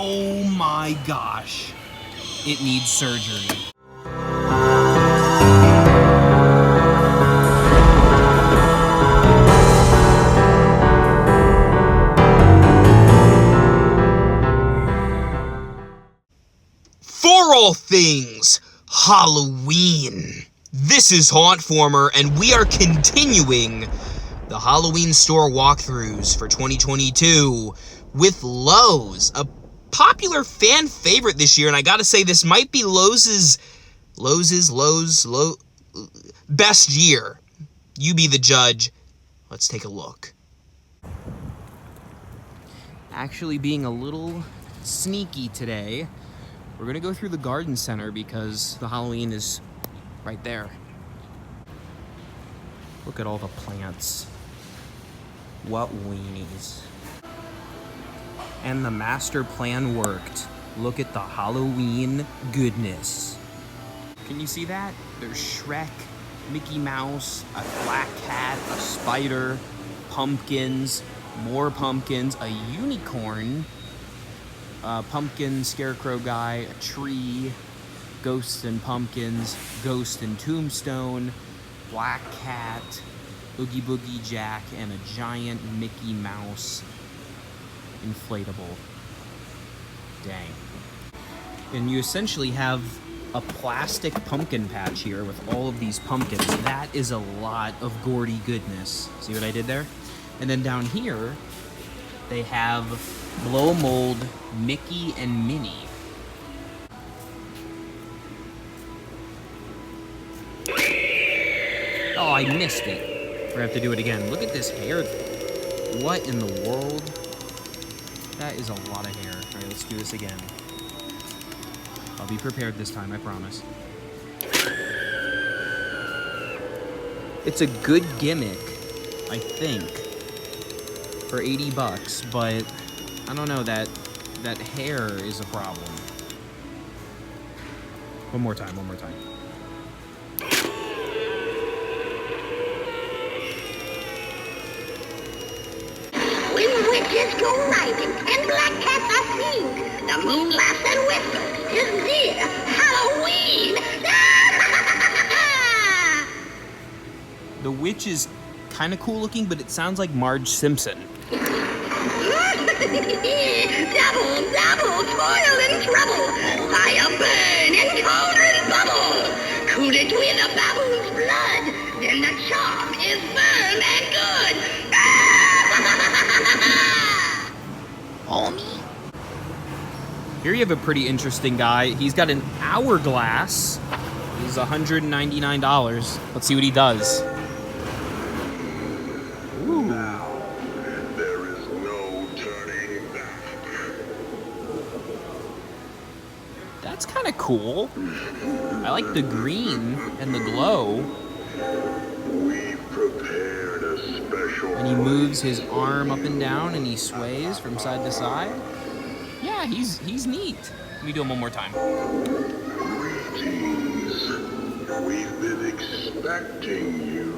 Oh my gosh. It needs surgery. For all things Halloween, this is hauntformer, and we are continuing the Halloween store walkthroughs for 2022 with Lowe's, a popular fan favorite this year, and I gotta say, this might be Lowe's best year. You be the judge. Let's take a look. Actually being a little sneaky today, we're gonna go through the garden center because the Halloween is right there. Look at all the plants. What weenies. And the master plan worked. Look at the Halloween goodness. Can you see that? There's Shrek, Mickey Mouse, a black cat, a spider, pumpkins, more pumpkins, a unicorn, a pumpkin scarecrow guy, a tree, ghosts and pumpkins, ghost and tombstone, black cat, Oogie Boogie Jack, and a giant Mickey Mouse inflatable. Dang. And you essentially have a plastic pumpkin patch here with all of these pumpkins. That is a lot of gaudy goodness. See what I did there? And then down here, they have blow mold Mickey and Minnie. Oh, I missed it. We're gonna have to do it again. Look at this hair. What in the world? That is a lot of hair. All right, let's do this again. I'll be prepared this time, I promise. It's a good gimmick, I think, for 80 bucks, but I don't know, that hair is a problem. One more time. When witches go riding and black cats are pink, the moon laughs and whistles, 'tis near Halloween. The witch is kind of cool looking, but it sounds like Marge Simpson. Double, toil and trouble, fire burn and cauldron bubble. Cool it with a baboon's blood, then the charm is firm and good. Homie. Here you have a pretty interesting guy. He's got an hourglass. He's $199. Let's see what he does. Ooh. Now, there is no turning back. That's kind of cool. I like the green and the glow. We've prepared a special. And he moves his arm up and down and he sways from side to side. Yeah, he's neat. Let me do him one more time. Greetings. We've been expecting you.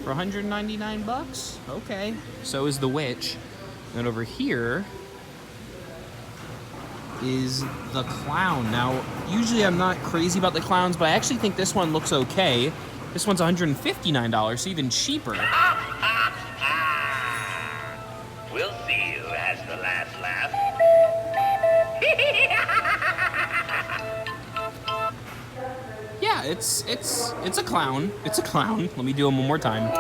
For 199 bucks? Okay. So is the witch. And over here is the clown. Now, usually I'm not crazy about the clowns, but I actually think this one looks okay. This one's $159, so even cheaper. We'll see who has the last laugh. Yeah, it's a clown. It's a clown. Let me do him one more time.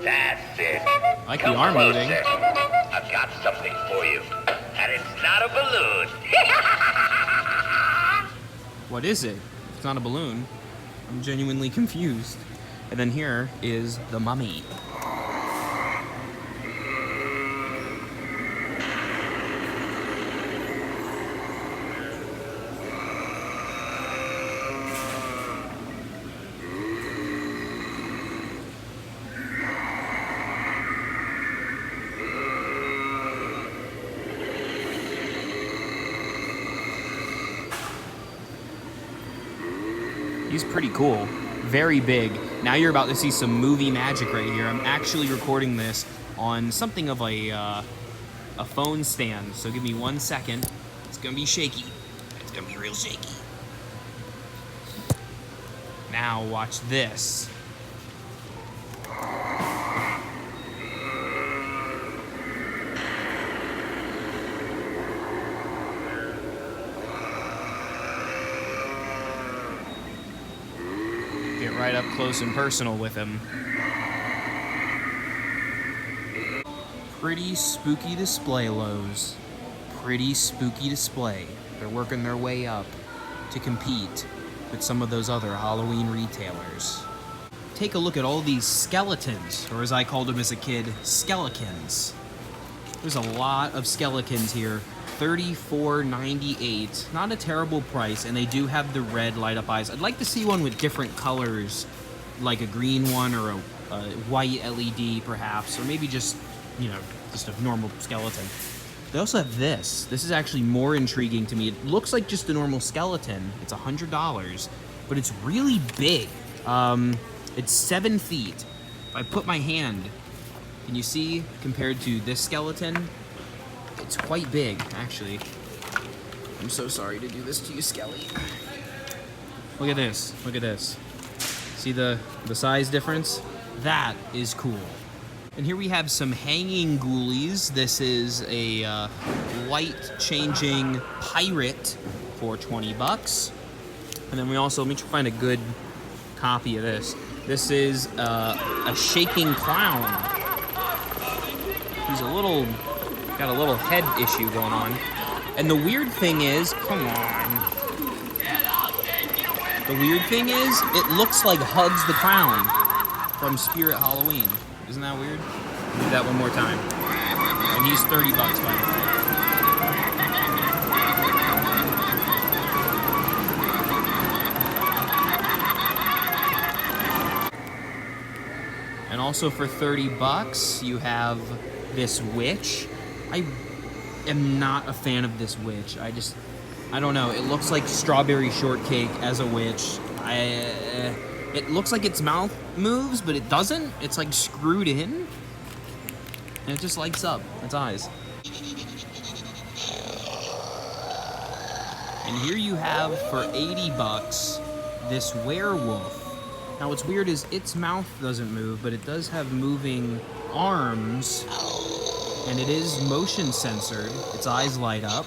That's it. I like the arm closer. moving. I've got something for you, and it's not a balloon. What is it? It's not a balloon. I'm genuinely confused. And then here is the mummy. He's pretty cool. Very big. Now you're about to see some movie magic right here. I'm actually recording this on something of a a phone stand, so give me 1 second. It's gonna be shaky. It's gonna be real shaky. Now watch this. Get right up close and personal with him. Pretty spooky display, Lowe's. Pretty spooky display. They're working their way up to compete with some of those other Halloween retailers. Take a look at all these skeletons, or as I called them as a kid, skeletons. There's a lot of skeletons here. $34.98. Not a terrible price, and they do have the red light-up eyes. I'd like to see one with different colors, like a green one or a white LED, perhaps, or maybe just, you know, just a normal skeleton. They also have this. This is actually more intriguing to me. It looks like just a normal skeleton. It's $100, but it's really big. It's 7 feet. If I put my hand, can you see, compared to this skeleton? It's quite big, actually. I'm so sorry to do this to you, Skelly. Look at this. Look at this. See the size difference? That is cool. And here we have some hanging ghoulies. This is a light-changing pirate for 20 bucks. And then we also, let me try to find a good copy of this. This is a shaking clown. He's got a little head issue going on. And the weird thing is, come on. The weird thing is, it looks like Hugs the Clown from Spirit Halloween. Isn't that weird? Do that one more time. And he's 30 bucks, by the way. And also for 30 bucks, you have this witch. I am not a fan of this witch. I don't know. It looks like strawberry shortcake as a witch. It looks like its mouth moves, but it doesn't. It's like screwed in. And it just lights up its eyes. And here you have, for 80 bucks, this werewolf. Now what's weird is its mouth doesn't move, but it does have moving arms. And it is motion censored. Its eyes light up.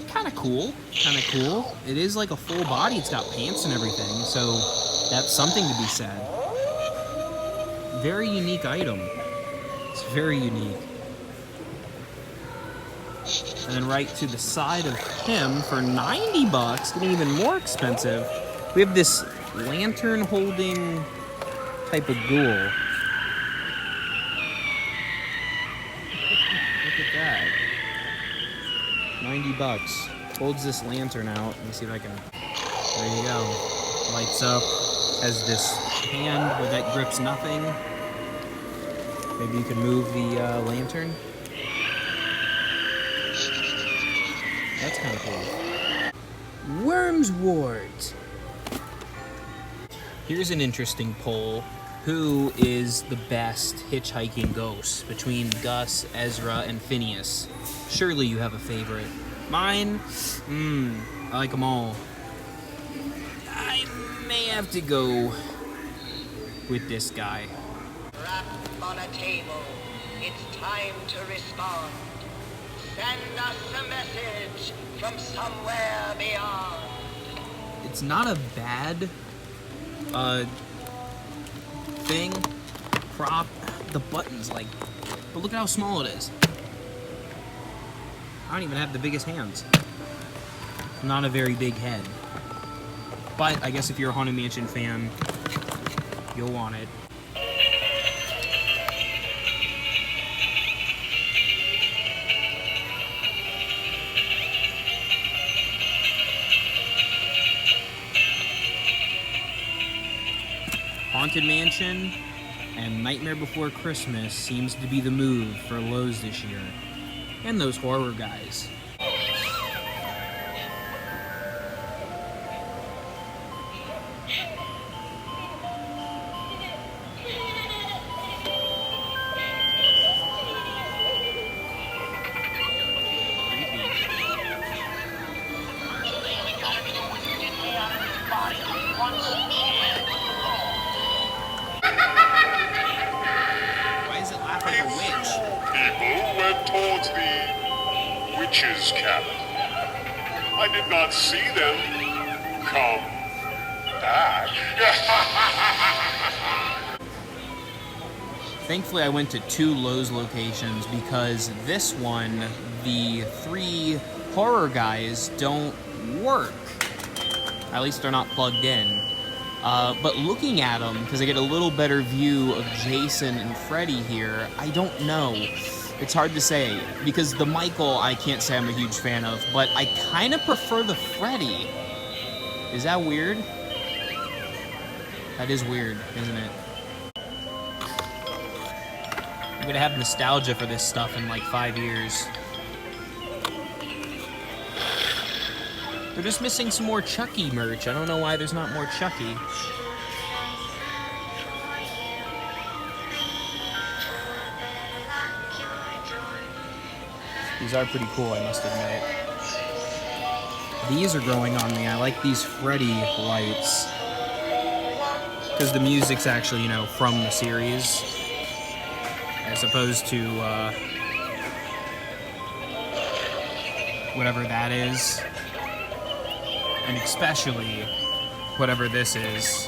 Kind of cool. Kind of cool. It is like a full body. It's got pants and everything, so that's something to be said. Very unique item. It's very unique. And then right to the side of him, for 90 bucks, getting even more expensive, we have this lantern holding type of ghoul. Look at that. 90 bucks. Holds this lantern out. Let me see if I can. There you go. Lights up. Has this hand that grips nothing. Maybe you can move the lantern. That's kind of cool. Worms Wart. Here's an interesting poll. Who is the best hitchhiking ghost between Gus, Ezra, and Phineas? Surely you have a favorite. Mine? I like them all. I may have to go with this guy. Wrapped on a table, it's time to respond. Send us a message from somewhere beyond. It's not a bad thing, prop. The button's like, but look at how small it is. I don't even have the biggest hands. Not a very big head. But I guess if you're a Haunted Mansion fan, you'll want it. Haunted Mansion and Nightmare Before Christmas seems to be the move for Lowe's this year. And those horror guys. went towards the witch's cabin. I did not see them come back. Thankfully, I went to 2 Lowe's locations because this one, the 3 horror guys don't work. At least they're not plugged in. But looking at them, because I get a little better view of Jason and Freddy here, I don't know. It's hard to say, because the Michael I can't say I'm a huge fan of, but I kind of prefer the Freddy. Is that weird? That is weird, isn't it? I'm gonna have nostalgia for this stuff in like 5 years. They're just missing some more Chucky merch. I don't know why there's not more Chucky. These are pretty cool, I must admit. These are growing on me. I like these Freddy lights. Because the music's actually, you know, from the series. As opposed to, whatever that is. And especially whatever this is.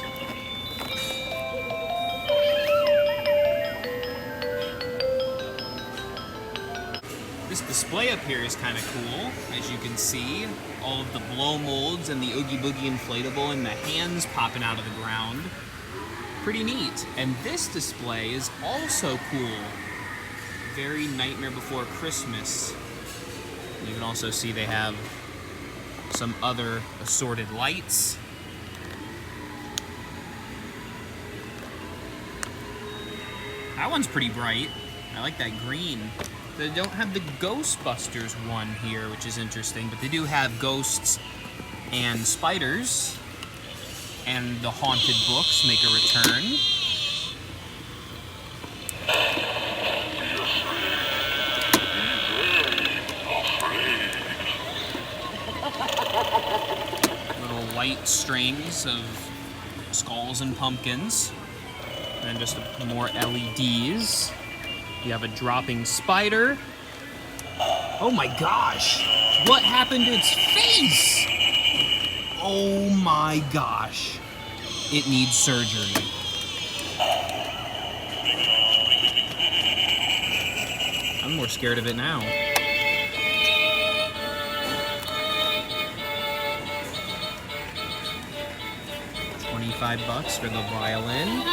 This display up here is kind of cool, as you can see. All of the blow molds and the Oogie Boogie inflatable and the hands popping out of the ground. Pretty neat. And this display is also cool. Very Nightmare Before Christmas. You can also see they have some other assorted lights. That one's pretty bright. I like that green. They don't have the Ghostbusters one here, which is interesting, but they do have ghosts and spiders. And the haunted books make a return. White strings of skulls and pumpkins, and just more LEDs. You have a dropping spider. Oh my gosh! What happened to its face? Oh my gosh! It needs surgery. I'm more scared of it now. $25 for the violin.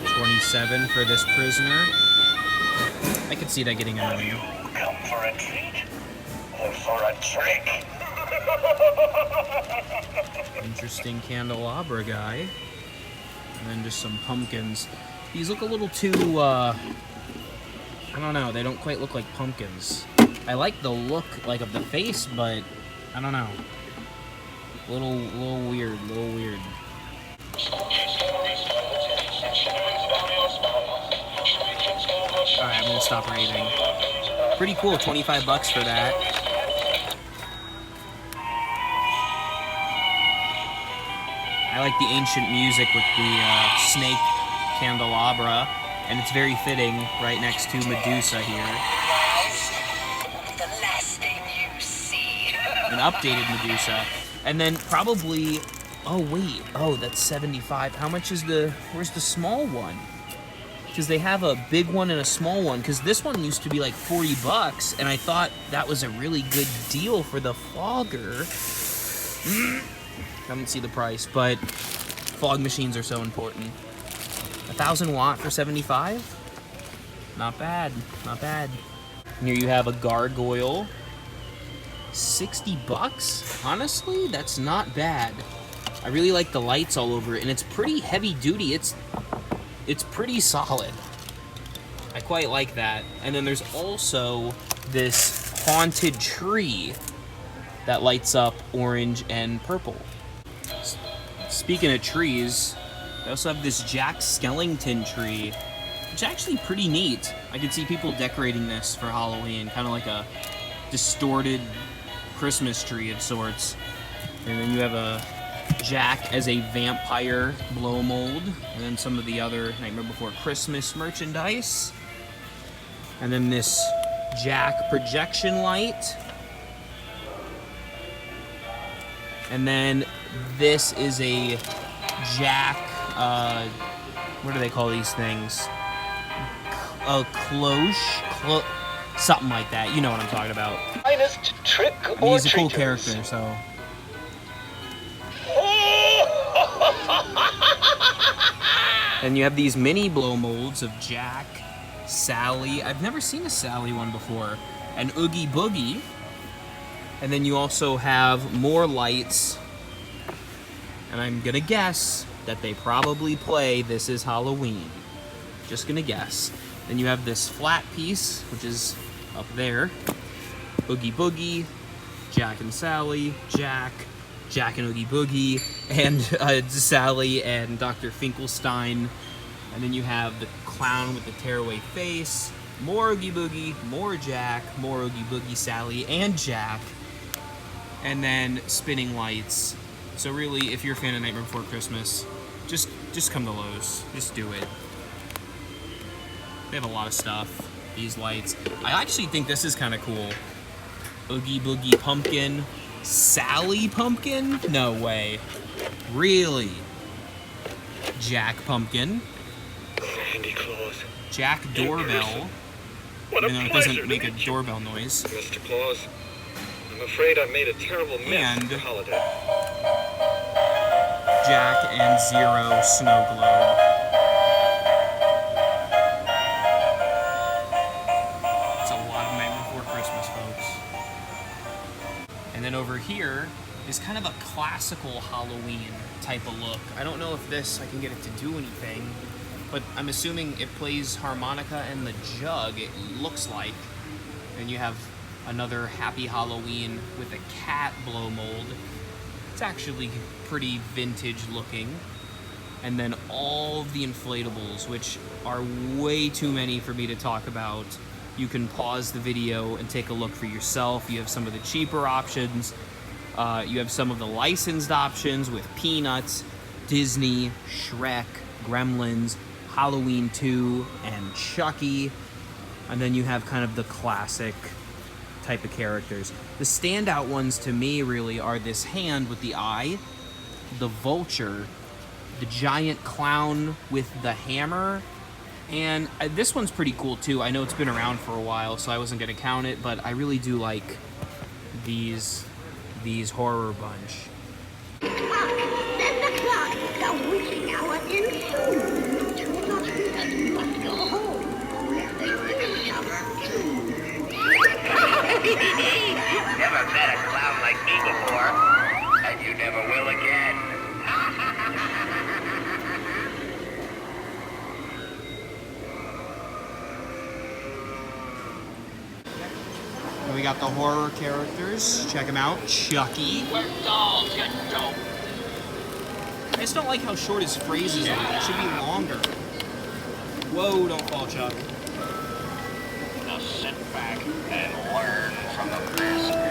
$27 for this prisoner. I could see that getting annoying. Come for a treat or for a trick? Interesting candelabra guy. And then just some pumpkins. These look a little too, I don't know, they don't quite look like pumpkins. I like the look, like, of the face, but I don't know. Little weird, Alright, I'm gonna stop raving. Pretty cool, $25 for that. I like the ancient music with the snake candelabra, and it's very fitting right next to Medusa here. The last thing you see. An updated Medusa. And then probably, oh wait, oh that's 75. How much is where's the small one? Because they have a big one and a small one, because this one used to be like $40, and I thought that was a really good deal for the fogger. Haven't seen the price, but fog machines are so important. 1,000 watt for 75? Not bad, not bad. And here you have a gargoyle. $60? Honestly, that's not bad. I really like the lights all over it, and it's pretty heavy duty. It's pretty solid. I quite like that. And then there's also this haunted tree that lights up orange and purple. Speaking of trees, I also have this Jack Skellington tree, which is actually pretty neat. I can see people decorating this for Halloween, kind of like a distorted Christmas tree of sorts. And then you have a Jack as a vampire blow mold, and then some of the other Nightmare Before Christmas merchandise. And then this Jack projection light. And then this is a Jack, what do they call these things? A cloche? Something like that. You know what I'm talking about. Finest trick And or he's a cool treaters. character, so. And you have these mini blow molds of Jack, Sally. I've never seen a Sally one before. And Oogie Boogie. And then you also have more lights. And I'm gonna guess that they probably play This Is Halloween. Just gonna guess. Then you have this flat piece, which is up there. Oogie Boogie, Jack and Sally, Jack and Oogie Boogie, and Sally and Dr. Finkelstein. And then you have the clown with the tearaway face, more Oogie Boogie, more Jack, more Oogie Boogie, Sally, and Jack. And then spinning lights. So really, if you're a fan of Nightmare Before Christmas, just come to Lowe's. Just do it. They have a lot of stuff. These lights. I actually think this is kind of cool. Oogie Boogie Pumpkin. Sally Pumpkin? No way. Really? Jack Pumpkin. Sandy Claus. Jack Doorbell. What a Even though it pleasure doesn't to make a meet you, doorbell noise. Mr. Claus. I'm afraid I made a terrible mess And- for the holiday. Jack and Zero Snow Globe. It's a lot of Nightmare Before Christmas, folks. And then over here is kind of a classical Halloween type of look. I don't know if I can get it to do anything, but I'm assuming it plays harmonica and the jug, it looks like. And you have another Happy Halloween with a cat blow mold. It's actually pretty vintage looking. And then all of the inflatables, which are way too many for me to talk about. You can pause the video and take a look for yourself. You have some of the cheaper options. You have some of the licensed options with Peanuts, Disney, Shrek, Gremlins, Halloween 2, and Chucky. And then you have kind of the classic type of characters. The standout ones to me really are this hand with the eye, the vulture, the giant clown with the hammer, and this one's pretty cool too. I know it's been around for a while, so I wasn't going to count it, but I really do like these horror bunch. Clock, then the clock, the witching hour ends soon. Two of us must go home, where they will summer too. You've never met a clown like me before, and you never will again. And we got the horror characters. Check them out. Chucky. We're dolls, you dope. I just don't like how short his phrases are. It should be longer. Whoa, don't fall, Chuck. Now sit back and learn from the master.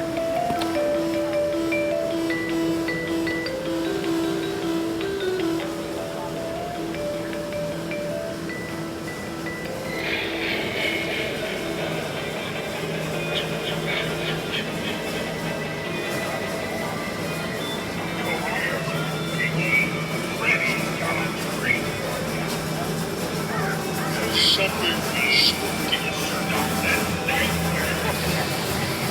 Something spooky about that nightmare.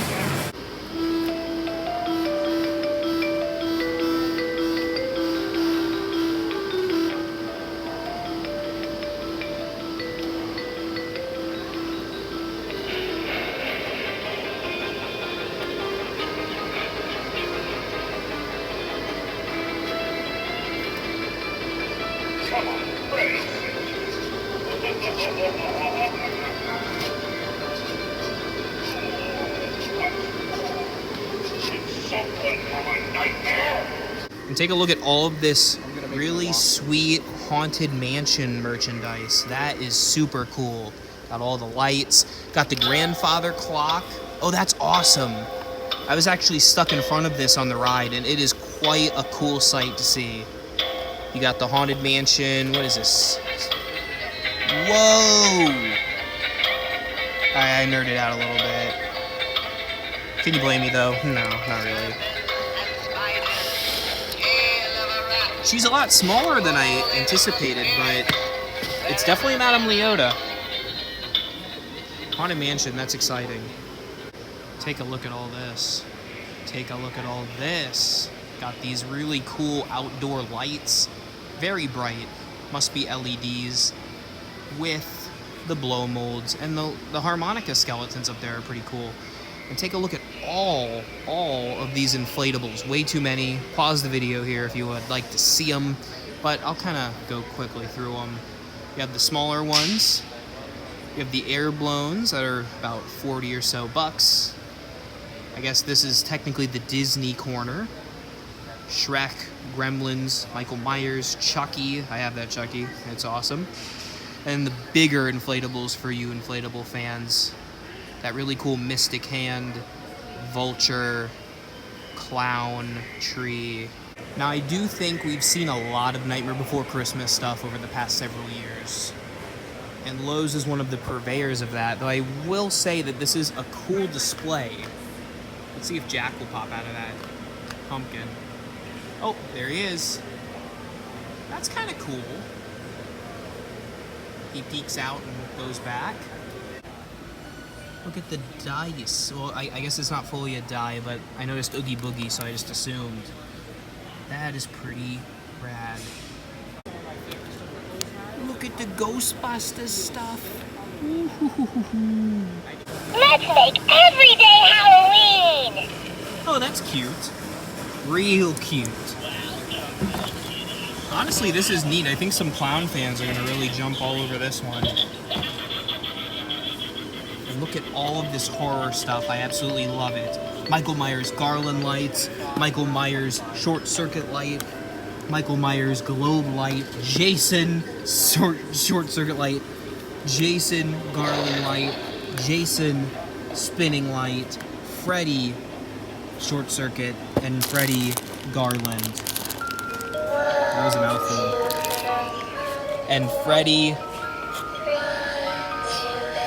Come on, face it. It's something from a nightmare. And take a look at all of this really sweet Haunted Mansion merchandise. That is super cool. Got all the lights. Got the grandfather clock. Oh, that's awesome. I was actually stuck in front of this on the ride, and it is quite a cool sight to see. You got the Haunted Mansion. What is this? Whoa! I nerded out a little bit. Can you blame me though? No, not really. She's a lot smaller than I anticipated, but it's definitely Madame Leota. Haunted Mansion, that's exciting. Take a look at all this. Take a look at all this. Got these really cool outdoor lights. Very bright. Must be LEDs. With the blow molds. And the harmonica skeletons up there are pretty cool. And take a look at all of these inflatables. Way too many. Pause the video here if you would like to see them. But I'll kind of go quickly through them. You have the smaller ones. You have the air blowns that are about 40 or so bucks. I guess this is technically the Disney corner. Shrek, Gremlins, Michael Myers, Chucky. I have that Chucky. It's awesome. And the bigger inflatables for you inflatable fans. That really cool Mystic Hand, Vulture, Clown, Tree. Now I do think we've seen a lot of Nightmare Before Christmas stuff over the past several years. And Lowe's is one of the purveyors of that, though I will say that this is a cool display. Let's see if Jack will pop out of that pumpkin. Oh, there he is. That's kind of cool. He peeks out and goes back. Look at the dice. Well, I guess it's not fully a die, but I noticed Oogie Boogie, so I just assumed. That is pretty rad. Look at the Ghostbusters stuff. Let's make every day Halloween! Oh, that's cute. Real cute. Honestly, this is neat. I think some clown fans are going to really jump all over this one. And look at all of this horror stuff. I absolutely love it. Michael Myers garland lights, Michael Myers short circuit light, Michael Myers globe light, Jason short circuit light, Jason garland light, Jason spinning light, Freddy short circuit, and Freddy garland. That was a mouthful. And Freddy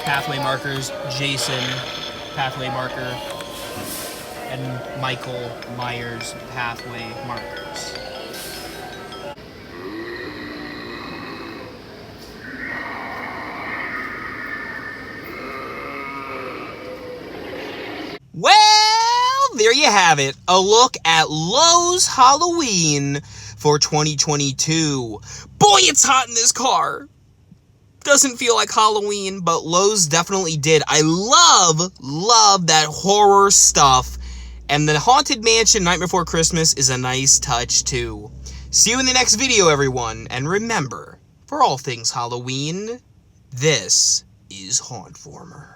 pathway markers, Jason pathway marker, and Michael Myers pathway markers. Well, there you have it. A look at Lowe's Halloween for 2022. Boy, it's hot in this car. Doesn't feel like Halloween, but Lowe's definitely did. I love that horror stuff. And the Haunted Mansion Nightmare Before Christmas is a nice touch too. See you in the next video, everyone. And remember, for all things Halloween, this is Hauntformer.